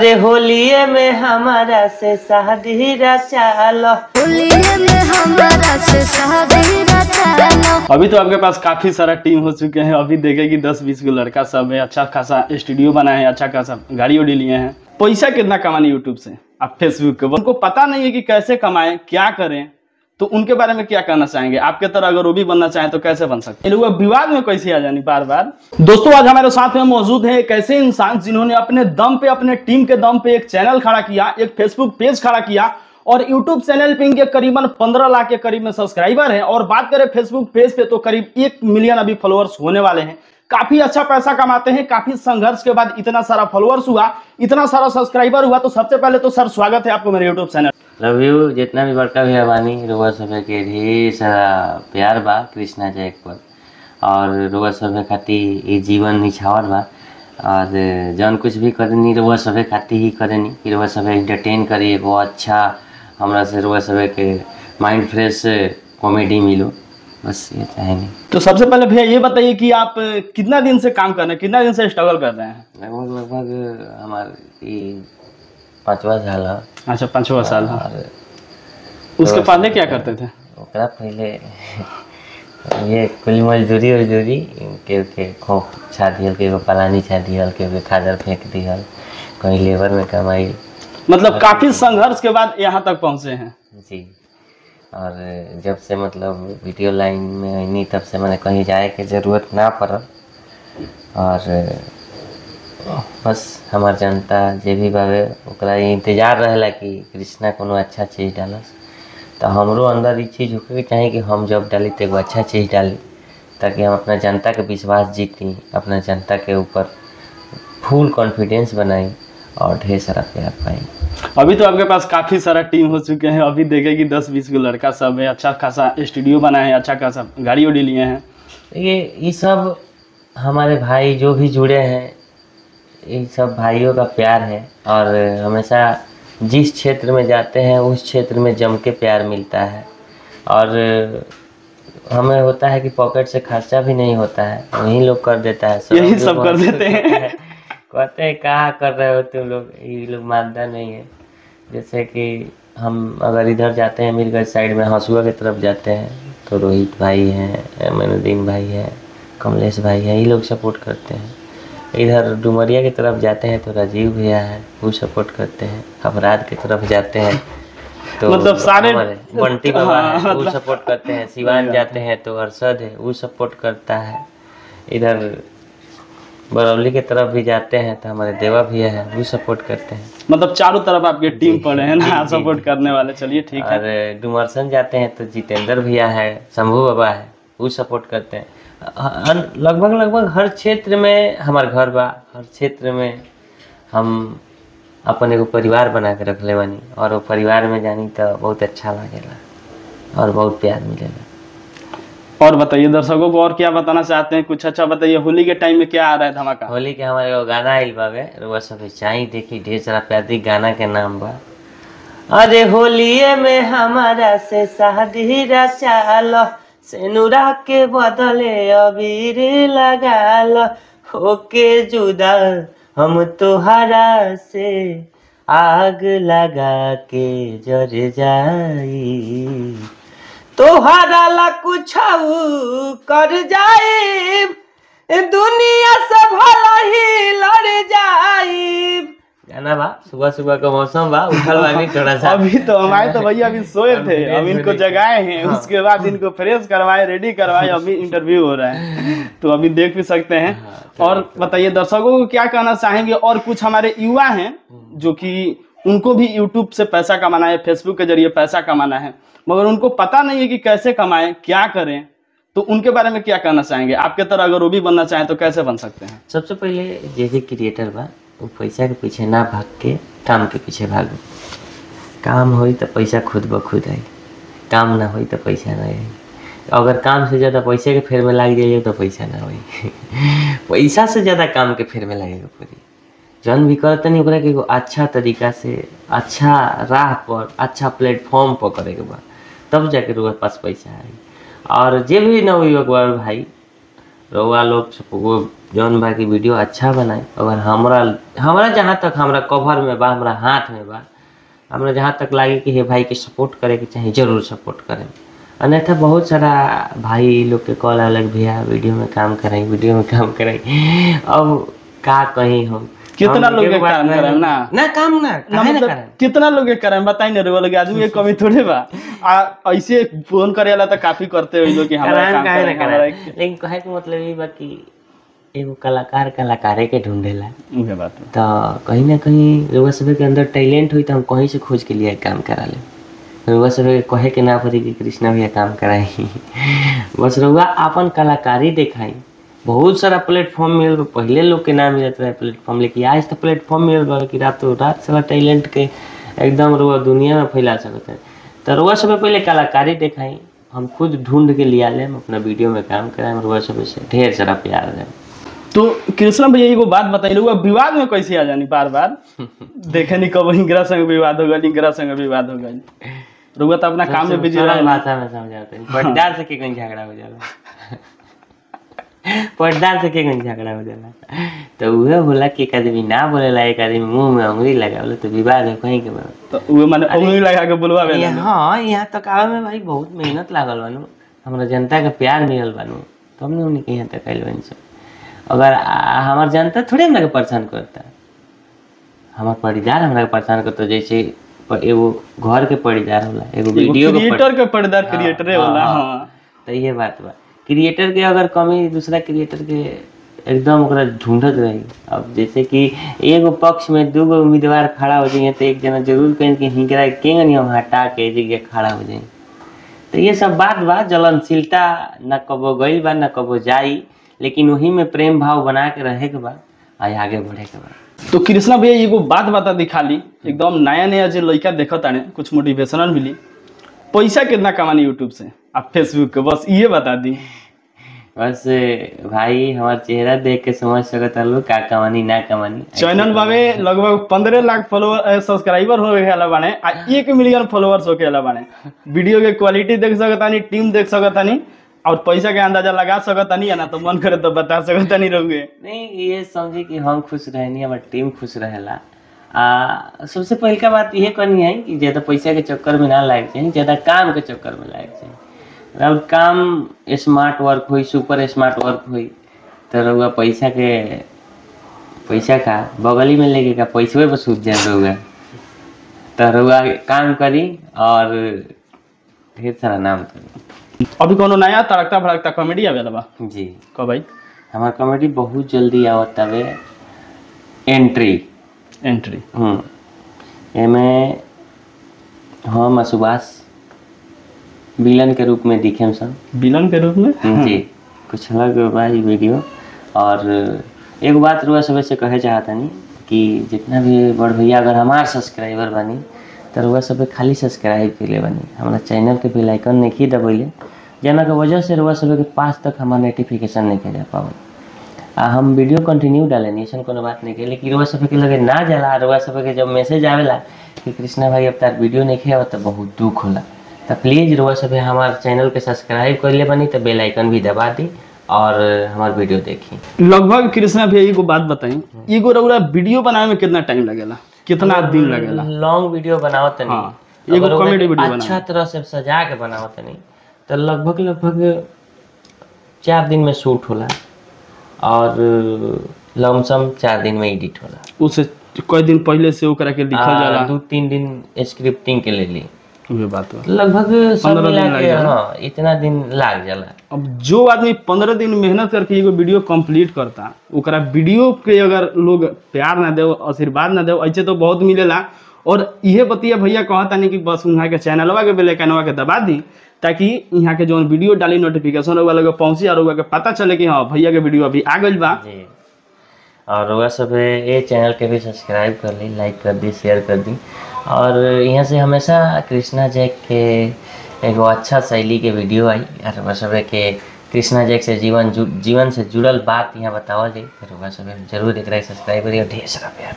अरे होलिये में हमारा से शादी रचालो, होलिये में हमारा से शादी रचालो। अभी तो आपके पास काफी सारा टीम हो चुके हैं। अभी देखे कि 10-20 को लड़का सब है, अच्छा खासा स्टूडियो बनाए हैं, अच्छा खासा गाड़ी उड़ी लिए हैं। पैसा कितना कमाने यूट्यूब से, आप फेसबुक पे, उनको पता नहीं है कि कैसे कमाएं, क्या करें, तो उनके बारे में क्या कहना चाहेंगे? आपके तरह अगर वो भी बनना चाहें तो कैसे बन सकते हैं? लोग विवाद में कैसे आ जानी बार बार। दोस्तों आज हमारे साथ में मौजूद है एक ऐसे इंसान जिन्होंने अपने दम पे, अपने टीम के दम पे एक चैनल खड़ा किया, एक फेसबुक पेज खड़ा किया और यूट्यूब चैनल पे इनके करीबन 15 लाख के करीब में सब्सक्राइबर हैं। और बात करें फेसबुक पेज पे तो करीब 1 मिलियन अभी फॉलोअर्स होने वाले हैं। काफी अच्छा पैसा कमाते हैं। काफी संघर्ष के बाद इतना सारा फॉलोअर्स हुआ, इतना सारा सब्सक्राइबर हुआ। तो सबसे पहले तो सर स्वागत है आपको मेरे यूट्यूब चैनल। Love you. जितना भी बड़का भी बानी रुआ सभे के ढेर सारा प्यार बा कृष्णा जैक पर, और रुआ सभे खाती ये जीवन निछावर बा। और जौन कुछ भी करनी रुआ सभे खाती ही करेनी कि रुआ सभे एंटरटेन करी, एगो अच्छा हमरा से रुआ सभे के माइंड फ्रेश कॉमेडी मिलो, बस ये चाहेंगे। तो सबसे पहले भैया ये बताइए कि आप कितना दिन से काम कर रहे हैं, कितना दिन से स्ट्रगल कर रहे हैं? लगभग हमारे 5वां साल है। अच्छा 5वां साल है। उसके पहले क्या करते थे? ओकरा पहले ये कुल मजदूरी के खोप छा दियल, के पलानी छा दियल, के खादर फेंक दियल, कहीं लेबर में कमाई। मतलब काफी संघर्ष के बाद यहाँ तक पहुँचे हैं जी। और जब से मतलब वीडियो लाइन में नहीं, तब से मैंने कहीं जाए के जरूरत ना पड़ल। और बस हमार जनता जे भी बावे ओकरा इंतजार रहेला कि कृष्णा कोनो अच्छा चीज़ डालस। तो हमरो अंदर ये चीज़ होके चाहे कि हम जब डाली तो एगो अच्छा चीज़ डाली, ताकि हम अपना जनता के विश्वास जीती, अपना जनता के ऊपर फुल कॉन्फिडेंस बनाई और ढेर सारा प्यार पाई। अभी तो आपके पास काफी सारा टीम हो चुके हैं। अभी देखे कि 10-20 को लड़का सब है, अच्छा खासा स्टूडियो बनाए हैं, अच्छा खासा गाड़ी उड़ी लिए हैं। ये सब हमारे भाई जो भी जुड़े हैं, ये सब भाइयों का प्यार है। और हमेशा जिस क्षेत्र में जाते हैं उस क्षेत्र में जम के प्यार मिलता है। और हमें होता है कि पॉकेट से खर्चा भी नहीं होता है, वही लोग कर देता है, यही सब कर देते हैं। कहते हैं कहाँ कर रहे हो तुम लोग, ये लोग मानता नहीं है। जैसे कि हम अगर इधर जाते हैं मीरगंज साइड में हंसुआ की तरफ जाते हैं तो रोहित भाई हैं, मैनुद्दीन भाई हैं, कमलेश भाई हैं, ये लोग सपोर्ट करते हैं। इधर डुमरिया की तरफ जाते हैं तो राजीव भैया है, वो सपोर्ट करते हैं। अपराध की तरफ जाते हैं तो मतलब सारे बंटी बाबा है, वो सपोर्ट करते हैं। सिवान जाते हैं तो अरशद है, वो सपोर्ट करता है। इधर बरौली की तरफ भी जाते हैं तो हमारे देवा भैया है, वो सपोर्ट करते हैं। मतलब चारों तरफ आपके टीम पड़े हैं ना सपोर्ट करने वाले। चलिए ठीक है। और डुमरसन जाते हैं तो जितेंद्र भैया है, शंभू बाबा है, वो सपोर्ट करते हैं। लगभग हर क्षेत्र में हमार घर बा, हर क्षेत्र में हम अपन एगो परिवार बना के रख ले बानी। और वो परिवार में जानी तो बहुत अच्छा लगेला और बहुत प्यार मिलेला। और बताइए दर्शकों को और क्या बताना चाहते हैं, कुछ अच्छा बताइए। होली के टाइम में क्या आ रहा है धमाका? होली के हमारे एगो गाना आइल बावे, रुआ सब चाही देखी, ढेर सारा प्यार दी। गाना के नाम बा अरे होलिये में हमारा से शादी रचालो, सेनुरा के बदले अबीर लगाल, होके जुदा हम तुहरा से आग लगा के जर जाई, तोहरा ला कुछ कर जाई, दुनिया से भला ही लड़ जाई। गाना बा, सुबह सुबह का मौसम बा, उठल बानी थोड़ा सा। अभी तो हमारे तो भैया अभी सोए थे, अब इनको जगाए हैं। उसके बाद इनको फ्रेश करवाए, रेडी करवाए, अभी इंटरव्यू हो रहा है तो अभी देख भी सकते हैं। और बताइए दर्शकों को क्या कहना चाहेंगे। और कुछ हमारे युवा हैं जो कि उनको भी यूट्यूब से पैसा कमाना है, फेसबुक के जरिए पैसा कमाना है, मगर उनको पता नहीं है कि कैसे कमाएं, क्या करें, तो उनके बारे में क्या कहना चाहेंगे? आपके तरह अगर वो भी बनना चाहें तो कैसे बन सकते हैं? सबसे पहले जे भी क्रिएटर बा वो पैसा के पीछे ना भाग के काम के पीछे भागो। काम होई तो पैसा खुद ब खुद आई, काम ना होई तो पैसा ना आई। अगर काम से ज़्यादा पैसे के फेर में लग जाइए तो पैसा ना होई। पैसा से ज़्यादा काम के फेर में लगेगा पूरी। जौन भी करते नहीं ओकरा के एगो अच्छा तरीका से, अच्छा राह पर, अच्छा प्लेटफॉर्म पर करे के बा, तब जाके रुआ पास पैसा आई। और जे भी नवयुवक भाई रउआ लोग वो जौन बा की वीडियो अच्छा बनाए। अगर हमरा जहाँ तक हमरा कवर में बा, हमरा हाथ में बा, हमरा जहाँ तक लागे कि हे भाई के सपोर्ट करे के चाहिए, जरूर सपोर्ट करें। अन्यथा बहुत सारा भाई लोग के कॉल अलग, भैया वीडियो में काम कराई, वीडियो में काम कराई। अब का कहीं हम कितना लोग के काम करे ना काम ना मतलब कितना लोग के करे बताई ना रे वाले आदमी के कमी थोड़े बा। ऐसे फोन करेला तो काफी करते हो लोग कि हमरा काम करे। लेकिन कहे के मतलब ये बा कि एगो कलाकार कलाकारे के ढूंढेला। उहे बात तो कहीं ना कहीं रउआ सब के अंदर टैलेंट हुई तो हम कहीं से खोज के लिए काम करा ले। रउआ सब कहे के ना पड़ी कि कृष्णा भैया काम कराई। बस रउआ अपन कलाकारी दिखाई। बहुत सारा प्लेटफॉर्म मिल, पहले लोग के ना मिलत रहे प्लेटफॉर्म, लेकिन आज तो प्लेटफॉर्म मिल बा कि रातों रात सारा टैलेंट के एकदम रउआ दुनिया में फैला सकते हैं। तो रउआ सब पहले कलाकारी दिखाई, हम खुद ढूंढ के लिया लें, अपना वीडियो में काम कराएं, रउआ सब से ढेर सारा प्यार दें। तो कृष्णा भैया एगो बात बताइए, रउआ विवाद में कैसे आ जानी बार बार? देखे नहीं कब इंगरा संग विवाद हो गई, इंगरा संग विवाद हो गई। रउआ तो अपना काम में बिजी रहे। भाषा में समझाते हैं, पर्दार से के कहीं झगड़ा हो जाला। पर्दार से के कहीं झगड़ा हो जाला तो उहे बोला कि एक आदमी ना बोलेला, एक आदमी मुंह में अंगुरी लगावला तो विवाद है कहीं के। तो उहे माने अंगुरी लगा के बोलवावे ना। हां, यहाँ तक आवे में भाई बहुत मेहनत लागल बानू, हमरा जनता के प्यार मिलल बानू, तो हमने उन्हीं के यहाँ तक आइल बानी सब। अगर हमार जनता थोड़े हमरा के परेशान करता, हमार परिवार हमरा के परेशान करता। जैसे एगो घर के परिवार होला, एगो वीडियो के क्रिएटर के परिवार क्रिएटरे होला। हां, तो ये बात बा। क्रिएटर के अगर कमी दूसरा क्रिएटर के एकदम ओकरा ढूंढत रही। अब जैसे कि एगो पक्ष में दूगो उम्मीदवार खड़ा हो जाइए तो एक जना जरूर कहीं कि हिंकरा के नियम हटा के जगह खड़ा हो जाए। तो ये सब बात बा, जलनशीलता न कबो गई बा न कबो जाई, लेकिन वही में प्रेम भाव बना के रहे के बा, आगे बढ़े के बा। तो कृष्णा भैया एगो बात बता दिखा ली, एकदम नया नया जो लड़का देखत आने कुछ मोटिवेशनल मिली। पैसा कितना कमानी यूट्यूब से आप फेसबुक के, बस ये बता दी। बस भाई हमारा चेहरा देख के समझ सकता लोग का कमानी ना कमानी। चैनल बाबे लगभग 15 लाख फॉलोअर सब्सक्राइबर हो गए बाने, 1 मिलियन फॉलोअर्स हो गए बाने। वीडियो के क्वालिटी देख सकतानी, टीम देख सकतानी, और पैसा के अंदाजा लगा सकतानी, या ना तो मन करे तो बता सकतानी रहोगे। नहीं, ये समझे कि हम खुश रहनी, हमारी टीम खुश रहेला। सबसे पहले का बात यह करनी है कि ज्यादा पैसा के चक्कर में ना लाग चाहिए, ज्यादा काम के चक्कर में लाग चाहिए। और काम स्मार्ट वर्क हुई, सुपर स्मार्ट वर्क हुई, तो रहुआ पैसा का बगली में लेके का पैसे पर सूझ जाए रहुआ। तो रहुआ काम करी और ढेर सारा नाम करी। अभी कोनो नया तड़कता भड़कता कॉमेडी आवेला बा जी? कब भाई? हमार कॉमेडी बहुत जल्दी आवत हवे। एंट्री एमे हम सुभाष विलन के रूप में दिखे सन। विलन के रूप में? जी, कुछ अलग बा ये वीडियो। और एक बात रुआ सब से कहे चाहता नहीं कि जितना भी बड़ भैया अगर हमार सब्सक्राइबर बनी तो रुआ सब खाली सब्सक्राइब के लिए बनी, हमारा चैनल के बेल आइकन नहीं दबैले, जना के वजह से रुआ सब के पास तक हमारा नोटिफिकेशन नहीं जा पावे। हम वीडियो कंटिन्यू डालेनी, ऐसा कोनो बात नहीं के, लेकिन रुआ सब के लगे ना जाला। रुआ सब के जब मैसेज आवेला कि कृष्णा भाई अब तार वीडियो नहीं खेवा तो बहुत दुख होला। तो प्लीज़ रुआ सब हमारे चैनल के सब्सक्राइब कर ले बनी, तो बेल आइकन भी दबा दी और हमारे वीडियो देखी। लगभग कृष्णा भैया एगो बात बताई, एगो रउरा वीडियो बनावे में कितना टाइम लगेला, कितना दिन लगेला? लॉन्ग वीडियो बनाओ तनी। हाँ, एगो कॉमेडी वीडियो अच्छा तरह से सजा के बनाओ तनी तो लगभग 4 दिन में शूट होला और लमसम 4 दिन में एडिट होला। उससे कई दिन पहले से ओकरा के लिखल जाला, 2-3 दिन स्क्रिप्टिंग के ले ली। ये बात है, लगभग सब मिला के हाँ इतना दिन लाग जाला। अब जो आदमी 15 दिन मेहनत करके एगो वीडियो कंप्लीट करता, ओकरा वीडियो के अगर लोग प्यार ना दे, आशीर्वाद ना दे, ऐसे तो बहुत मिलेला। और इहे बतिया भैया कहता नहीं कि बस वहाँ के चैनलवा के बेल आइकनवा के दबा दी, ताकि यहाँ के जो वीडियो डाली नोटिफिकेशन रउआ लगे पहुँची और रउआ के पता चले कि हाँ भैया के वीडियो अभी आ गई बा। और रउआ सब ये चैनल के भी सब्सक्राइब कर ली, लाइक कर दी, शेयर कर दी। और यहाँ से हमेशा कृष्णा जैक के एगो अच्छा शैली के वीडियो आई और रउआ सब के कृष्णा जैक से जीवन से जुड़ल बात यहाँ बतावल जाए, तो रउआ सब जरूर एक सब्सक्राइब करिए और ढेर सारा प्यार।